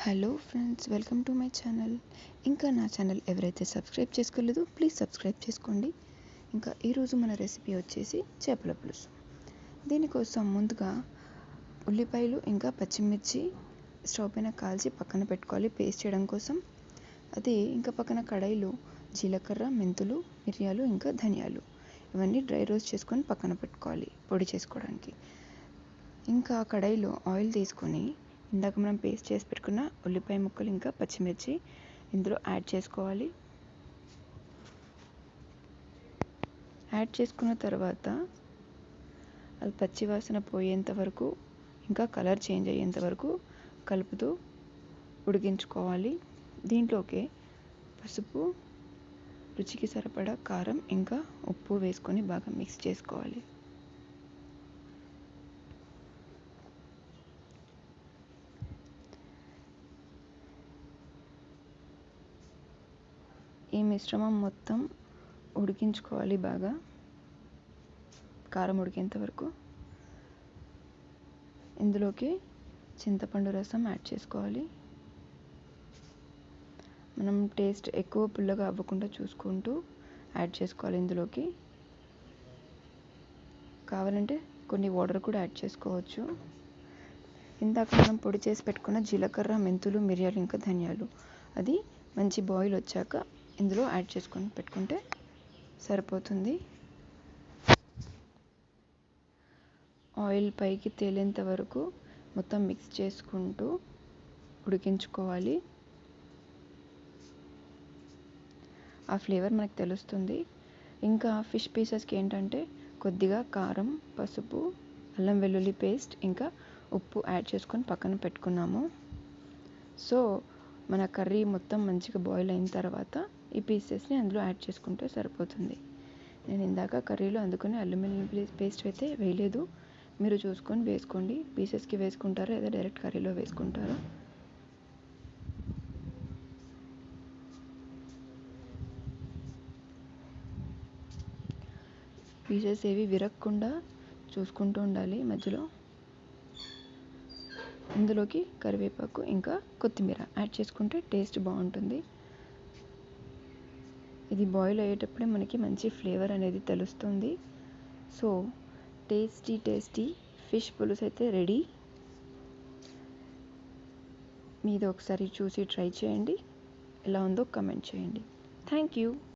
Hello friends, welcome to my channel. ఇంకా నా channel ఎవరైతే సబ్స్క్రైబ్ చేసుకోలేదో ప్లీజ్ సబ్స్క్రైబ్ చేసుకోండి. ఇంకా ఈరోజు మన రెసిపీ వచ్చేసి చేపల పులుసు. దీనికోసం ముందుగా ఉల్లిపాయలు ఇంకా పచ్చిమిర్చి స్టవ్ పైన కాల్చి పక్కన పెట్టుకోవాలి పేస్ట్ చేయడం కోసం. అది ఇంకా పక్కన కడాయిలో జీలకర్ర, మెంతులు, మిరియాలు ఇంకా ధనియాలు ఇవన్నీ డ్రై రోస్ట్ చేసుకొని పక్కన పెట్టుకోవాలి పొడి చేసుకోవడానికి. ఇంకా కడాయిలో ఆయిల్ తీసుకొని ఇందాక మనం పేస్ట్ చేసి పెట్టుకున్న ఉల్లిపాయ ముక్కలు ఇంకా పచ్చిమిర్చి ఇందులో యాడ్ చేసుకోవాలి. యాడ్ చేసుకున్న తర్వాత అది పచ్చి వాసన పోయేంత వరకు ఇంకా కలర్ చేంజ్ అయ్యేంత వరకు కలుపుతూ ఉడికించుకోవాలి. దీంట్లోకి పసుపు, రుచికి సరిపడా కారం ఇంకా ఉప్పు వేసుకొని బాగా మిక్స్ చేసుకోవాలి. ఈ మిశ్రమం మొత్తం ఉడికించుకోవాలి బాగా, కారం ఉడికేంత వరకు. ఇందులోకి చింతపండు రసం యాడ్ చేసుకోవాలి. మనం టేస్ట్ ఎక్కువ పుల్లగా అవ్వకుండా చూసుకుంటూ యాడ్ చేసుకోవాలి. ఇందులోకి కావాలంటే కొన్ని వాటర్ కూడా యాడ్ చేసుకోవచ్చు. ఇందాక మనం పొడి చేసి పెట్టుకున్న జీలకర్ర, మెంతులు, మిరియాలు ఇంకా ధనియాలు అది మంచి బాయిల్ వచ్చాక ఇందులో యాడ్ చేసుకొని పెట్టుకుంటే సరిపోతుంది. ఆయిల్ పైకి తేలేంత వరకు మొత్తం మిక్స్ చేసుకుంటూ ఉడికించుకోవాలి. ఆ ఫ్లేవర్ మనకు తెలుస్తుంది. ఇంకా ఫిష్ పీసెస్కి ఏంటంటే కొద్దిగా కారం, పసుపు, అల్లం వెల్లుల్లి పేస్ట్ ఇంకా ఉప్పు యాడ్ చేసుకొని పక్కన పెట్టుకున్నాము. సో మన కర్రీ మొత్తం మంచిగా బాయిల్ అయిన తర్వాత ఈ పీసెస్ని అందులో యాడ్ చేసుకుంటే సరిపోతుంది. నేను ఇందాక కర్రీలో అందుకని అల్లం వెల్లుల్లి పేస్ట్ అయితే వేయలేదు. మీరు చూసుకొని వేసుకోండి. పీసెస్కి వేసుకుంటారా లేదా డైరెక్ట్ కర్రీలో వేసుకుంటారా? పీసెస్ ఏవి విరగకుండా చూసుకుంటూ ఉండాలి మధ్యలో. ఇందులోకి కరివేపాకు ఇంకా కొత్తిమీర యాడ్ చేసుకుంటే టేస్ట్ బాగుంటుంది. ఇది బాయిల్ అయ్యేటప్పుడే మనకి మంచి ఫ్లేవర్ అనేది తెలుస్తుంది. సో టేస్టీ ఫిష్ పులుసు అయితే రెడీ. మీరు ఒకసారి చూసి ట్రై చేయండి. ఎలా ఉందో కమెంట్ చేయండి. Thank you.